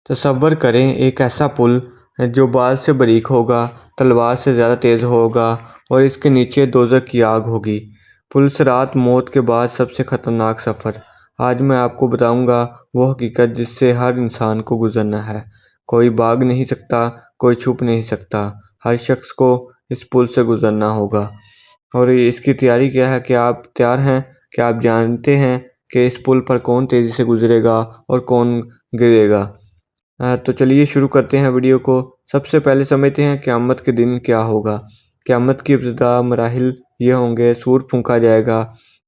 تصور کریں ایک ایسا پل جو بال سے باریک ہوگا، تلوار سے زیادہ تیز ہوگا اور اس کے نیچے دوزخ کی آگ ہوگی۔ پل صراط موت کے بعد سب سے خطرناک سفر۔ آج میں آپ کو بتاؤں گا وہ حقیقت جس سے ہر انسان کو گزرنا ہے۔ کوئی بھاگ نہیں سکتا، کوئی چھپ نہیں سکتا، ہر شخص کو اس پل سے گزرنا ہوگا۔ اور اس کی تیاری کیا ہے؟ کیا آپ تیار ہیں؟ کیا آپ جانتے ہیں کہ اس پل پر کون تیزی سے گزرے گا اور کون گرے گا؟ تو چلیے شروع کرتے ہیں ویڈیو کو۔ سب سے پہلے سمجھتے ہیں قیامت کے دن کیا ہوگا۔ قیامت کی ابتدا مراحل یہ ہوں گے: سور پھونکا جائے گا،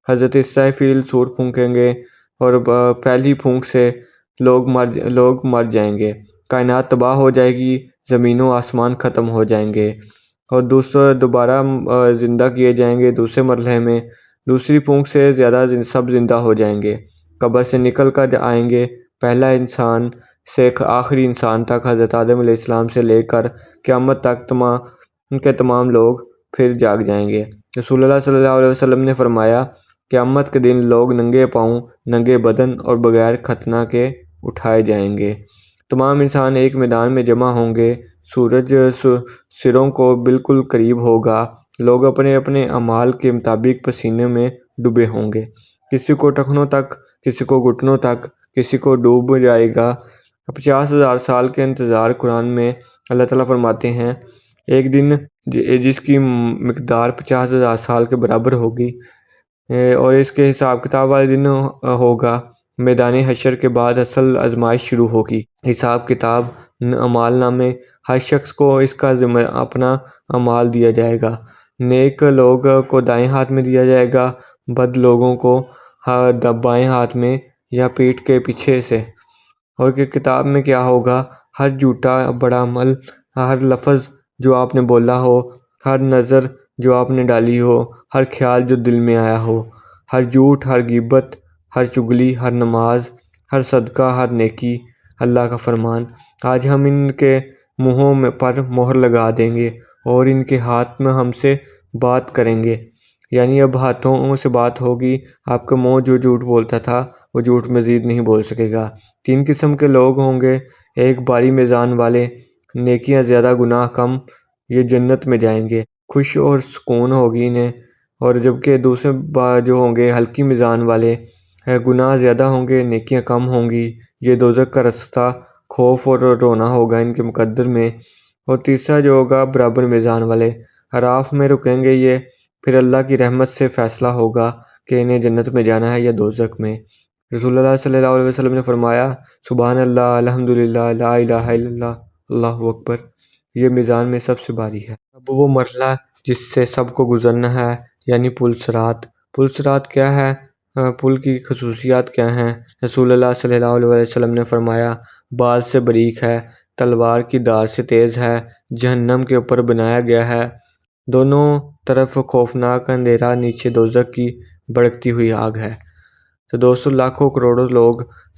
حضرت اسرافیل سور پھونکیں گے اور پہلی پھونک سے لوگ مر جائیں گے، کائنات تباہ ہو جائے گی، زمین و آسمان ختم ہو جائیں گے اور دوبارہ زندہ کیے جائیں گے دوسرے مرحلے میں۔ دوسری پھونک سے سب زندہ ہو جائیں گے، قبر سے نکل کر آئیں گے، پہلا انسان سے آخری انسان تک، حضرت آدم علیہ السلام سے لے کر قیامت تک تمام لوگ پھر جاگ جائیں گے۔ رسول اللہ صلی اللہ علیہ وسلم نے فرمایا، قیامت کے دن لوگ ننگے پاؤں، ننگے بدن اور بغیر ختنہ کے اٹھائے جائیں گے۔ تمام انسان ایک میدان میں جمع ہوں گے، سورج سروں کو بالکل قریب ہوگا، لوگ اپنے اپنے اعمال کے مطابق پسینے میں ڈوبے ہوں گے، کسی کو ٹخنوں تک، کسی کو گھٹنوں تک، کسی کو ڈوب جائے گا۔ 50,000 سال کے انتظار۔ قرآن میں اللہ تعالیٰ فرماتے ہیں ایک دن جس کی مقدار 50,000 سال کے برابر ہوگی اور اس کے حساب کتاب والے دن ہوگا۔ میدان حشر کے بعد اصل آزمائش شروع ہوگی۔ حساب کتاب، اعمال نامے، ہر شخص کو اس کا اپنا اعمال دیا جائے گا۔ نیک لوگ کو دائیں ہاتھ میں دیا جائے گا، بد لوگوں کو بائیں ہاتھ میں یا پیٹھ کے پیچھے سے۔ اور کہ کتاب میں کیا ہوگا؟ ہر جھوٹا بڑا عمل، ہر لفظ جو آپ نے بولا ہو، ہر نظر جو آپ نے ڈالی ہو، ہر خیال جو دل میں آیا ہو، ہر جھوٹ، ہر غیبت، ہر چغلی، ہر نماز، ہر صدقہ، ہر نیکی، اللہ کا فرمان۔ آج ہم ان کے منہوں پر مہر لگا دیں گے اور ان کے ہاتھ میں ہم سے بات کریں گے، یعنی اب ہاتھوں سے بات ہوگی۔ آپ کا منہ جو جھوٹ بولتا تھا وہ جھوٹ مزید نہیں بول سکے گا۔ 3 قسم کے لوگ ہوں گے: ایک باری میزان والے، نیکیاں زیادہ گناہ کم، یہ جنت میں جائیں گے، خوش اور سکون ہوگی انہیں۔ اور جبکہ دوسرے جو ہوں گے ہلکی میزان والے، گناہ زیادہ ہوں گے، نیکیاں کم ہوں گی، یہ دوزخ کا راستہ، خوف اور رونا ہوگا ان کے مقدر میں۔ اور تیسرا جو ہوگا برابر میزان والے، اعراف میں رکیں گے یہ، پھر اللہ کی رحمت سے فیصلہ ہوگا کہ انہیں جنت میں جانا ہے یا دوزخ میں۔ رسول اللہ صلی اللہ علیہ وسلم نے فرمایا، سبحان اللہ، الحمدللہ، لا الہ الا اللہ، اللہ اکبر، یہ میزان میں سب سے بھاری ہے۔ اب وہ مرحلہ جس سے سب کو گزرنا ہے، یعنی پل صراط۔ پل صراط کیا ہے؟ پل کی خصوصیات کیا ہیں؟ رسول اللہ صلی اللہ علیہ وسلم نے فرمایا، بال سے باریک ہے، تلوار کی دھار سے تیز ہے، جہنم کے اوپر بنایا گیا ہے، دونوں طرف خوفناک اندھیرا، نیچے دوزخ کی بھڑکتی ہوئی آگ ہے۔ تو دوستو، لاکھوں کروڑوں لوگ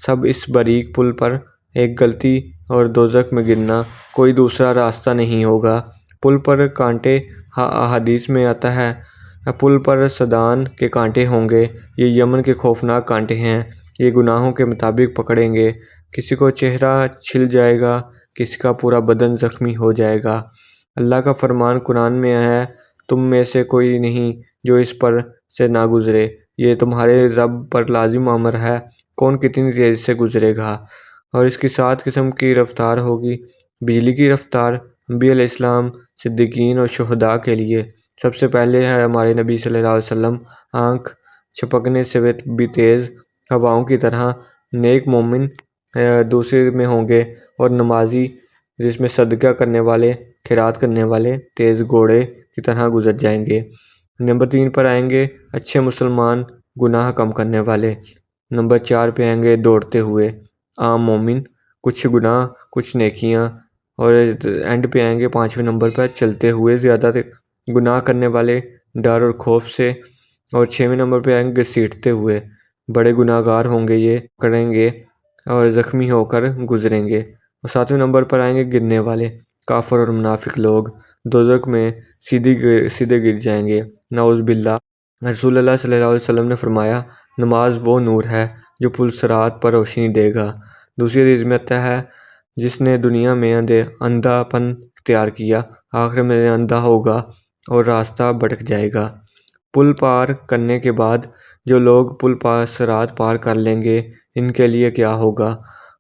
سب اس باریک پل پر، ایک غلطی اور دوزخ میں گرنا، کوئی دوسرا راستہ نہیں ہوگا۔ پل پر کانٹے، احادیث میں آتا ہے پل پر سدان کے کانٹے ہوں گے، یہ یمن کے خوفناک کانٹے ہیں، یہ گناہوں کے مطابق پکڑیں گے، کسی کو چہرہ چھل جائے گا، کسی کا پورا بدن زخمی ہو جائے گا۔ اللہ کا فرمان قرآن میں ہے، تم میں سے کوئی نہیں جو اس پر سے نہ گزرے، یہ تمہارے رب پر لازم امر ہے، کون کتنی تیزی سے گزرے گا۔ اور اس کی 7 قسم کی رفتار ہوگی۔ بجلی کی رفتار، انبیاء علیہ السلام، صدیقین اور شہداء کے لیے۔ سب سے پہلے ہے ہمارے نبی صلی اللہ علیہ وسلم، آنکھ جھپکنے سے بھی تیز، ہواؤں کی طرح۔ نیک مومن دوسرے میں ہوں گے اور نمازی، جس میں صدقہ کرنے والے، خیرات کرنے والے، تیز گھوڑے کی طرح گزر جائیں گے۔ نمبر 3 پر آئیں گے اچھے مسلمان، گناہ کم کرنے والے۔ نمبر 4 پہ آئیں گے دوڑتے ہوئے عام مومن، کچھ گناہ کچھ نیکیاں۔ اور اینڈ پہ آئیں گے 5ویں نمبر پر چلتے ہوئے، زیادہ گناہ کرنے والے، ڈر اور خوف سے۔ اور 6ویں نمبر پہ آئیں گے گھسیٹتے ہوئے، بڑے گناہ گار ہوں گے، یہ کریں گے اور زخمی ہو کر گزریں گے۔ اور 7ویں نمبر پر آئیں گے گرنے والے، کافر اور منافق لوگ، دوزخ میں سیدھے گر جائیں گے، نعوذ باللہ۔ رسول اللہ صلی اللہ علیہ وسلم نے فرمایا، نماز وہ نور ہے جو پل صراط پر روشنی دے گا۔ دوسری حدیث میں آتا ہے، جس نے دنیا میں اندھا پن اختیار کیا آخر میں اندھا ہوگا اور راستہ بھٹک جائے گا۔ پل پار کرنے کے بعد جو لوگ پل پار صراط پار کر لیں گے ان کے لیے کیا ہوگا؟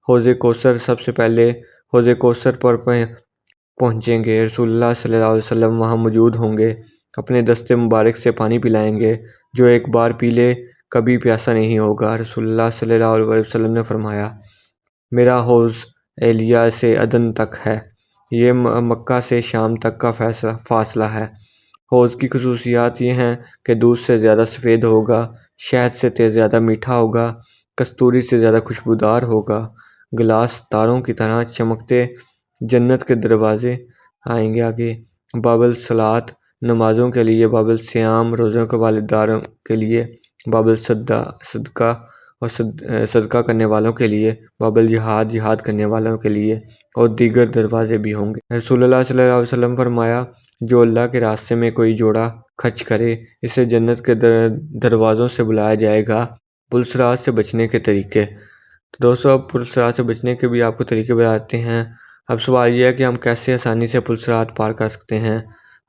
حوض کوثر، سب سے پہلے حوض کوثر پر پہنچیں گے، رسول اللہ صلی اللہ علیہ وسلم وہاں موجود ہوں گے، اپنے دست مبارک سے پانی پلائیں گے، جو ایک بار پی لے کبھی پیاسا نہیں ہوگا۔ رسول اللہ صلی اللہ علیہ وسلم نے فرمایا، میرا حوض ایلیا سے عدن تک ہے، یہ مکہ سے شام تک کا فاصلہ ہے۔ حوض کی خصوصیات یہ ہیں کہ دودھ سے زیادہ سفید ہوگا، شہد سے زیادہ میٹھا ہوگا، کستوری سے زیادہ خوشبودار ہوگا، گلاس تاروں کی طرح چمکتے، جنت کے دروازے آئیں گے آگے، باب الصلاۃ نمازوں کے لیے، باب الصیام روزوں کے والداروں کے لیے، باب الصدقہ اور صدقہ کرنے والوں کے لیے، باب الجہاد جہاد کرنے والوں کے لیے، اور دیگر دروازے بھی ہوں گے۔ رسول اللہ صلی اللہ علیہ وسلم فرمایا، جو اللہ کے راستے میں کوئی جوڑا خرچ کرے اسے جنت کے دروازوں سے بلایا جائے گا۔ پل صراط سے بچنے کے طریقے۔ تو دوستو، اب پل صراط سے بچنے کے بھی آپ کو طریقے بتاتے ہیں۔ اب سوال یہ ہے کہ ہم کیسے آسانی سے پل صراط پار کر سکتے ہیں۔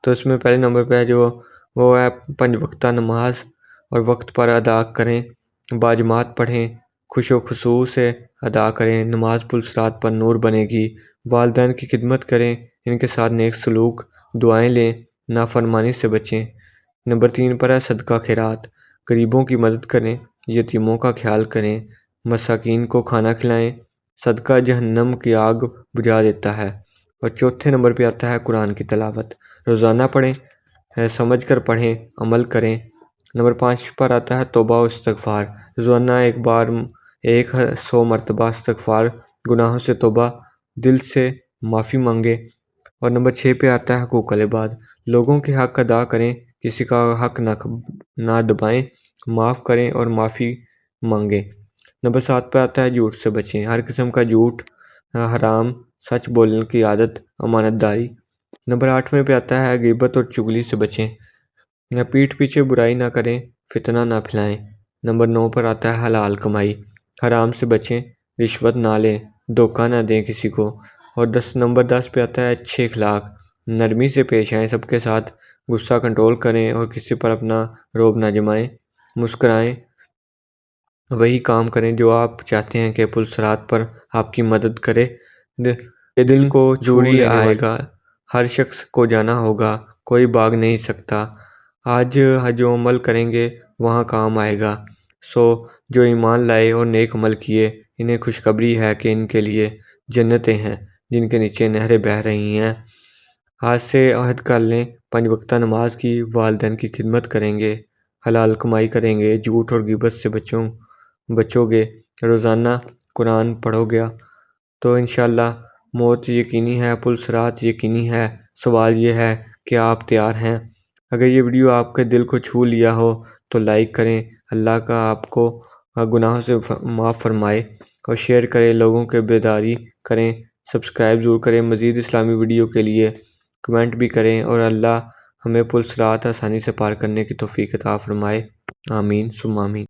تو اس میں پہلے نمبر پہ وہ ہے 5 وقتہ نماز، اور وقت پر ادا کریں، باجماعت پڑھیں، خوش و خصوع سے ادا کریں، نماز پل صراط پر نور بنے گی۔ والدین کی خدمت کریں، ان کے ساتھ نیک سلوک، دعائیں لیں، نافرمانی سے بچیں۔ نمبر 3 پر ہے صدقہ خیرات، غریبوں کی مدد کریں، یتیموں کا خیال کریں، مساکین کو کھانا کھلائیں، صدقہ جہنم کی آگ بجھا دیتا ہے۔ اور چوتھے نمبر پہ آتا ہے قرآن کی تلاوت، روزانہ پڑھیں، سمجھ کر پڑھیں، عمل کریں۔ نمبر 5 پر آتا ہے توبہ و استغفار، روزانہ 100 مرتبہ استغفار، گناہوں سے توبہ، دل سے معافی مانگے۔ اور نمبر 6 پہ آتا ہے حقوق العباد، لوگوں کے حق ادا کریں، کسی کا حق نہ دبائیں، معاف کریں اور معافی مانگیں۔ نمبر 7 پہ آتا ہے جھوٹ سے بچیں، ہر قسم کا جھوٹ، حرام، سچ بولنے کی عادت، امانت داری۔ نمبر 8 پہ آتا ہے غیبت اور چغلی سے بچیں، پیٹھ پیچھے برائی نہ کریں، فتنہ نہ پھیلائیں۔ نمبر 9 پر آتا ہے حلال کمائی، حرام سے بچیں، رشوت نہ لیں، دھوکہ نہ دیں کسی کو۔ اور نمبر 10 پہ آتا ہے اچھے اخلاق، نرمی سے پیش آئیں سب کے ساتھ، غصہ کنٹرول کریں اور کسی پر اپنا رعب نہ جمائیں، مسکرائیں، وہی کام کریں جو آپ چاہتے ہیں کہ پل صراط پر آپ کی مدد کرے۔ یہ دل کو ضروری آئے گا، ہر شخص کو جانا ہوگا، کوئی بھاگ نہیں سکتا، آج جو عمل کریں گے وہاں کام آئے گا۔ جو ایمان لائے اور نیک عمل کیے انہیں خوشخبری ہے کہ ان کے لیے جنتیں ہیں جن کے نیچے نہریں بہہ رہی ہیں۔ آج سے عہد کر لیں، 5 وقتہ نماز کی، والدین کی خدمت کریں گے، حلال کمائی کریں گے، جھوٹ اور غیبت سے بچو گے، روزانہ قرآن پڑھو گے تو انشاءاللہ موت یقینی ہے، پل صراط یقینی ہے۔ سوال یہ ہے کہ آپ تیار ہیں؟ اگر یہ ویڈیو آپ کے دل کو چھو لیا ہو تو لائک کریں، اللہ کا آپ کو گناہوں سے معاف فرمائے، اور شیئر کریں، لوگوں کے بیداری کریں، سبسکرائب ضرور کریں، مزید اسلامی ویڈیو کے لیے کمنٹ بھی کریں، اور اللہ ہمیں پل صراط آسانی سے پار کرنے کی توفیق عطا فرمائے، آمین ثم آمین۔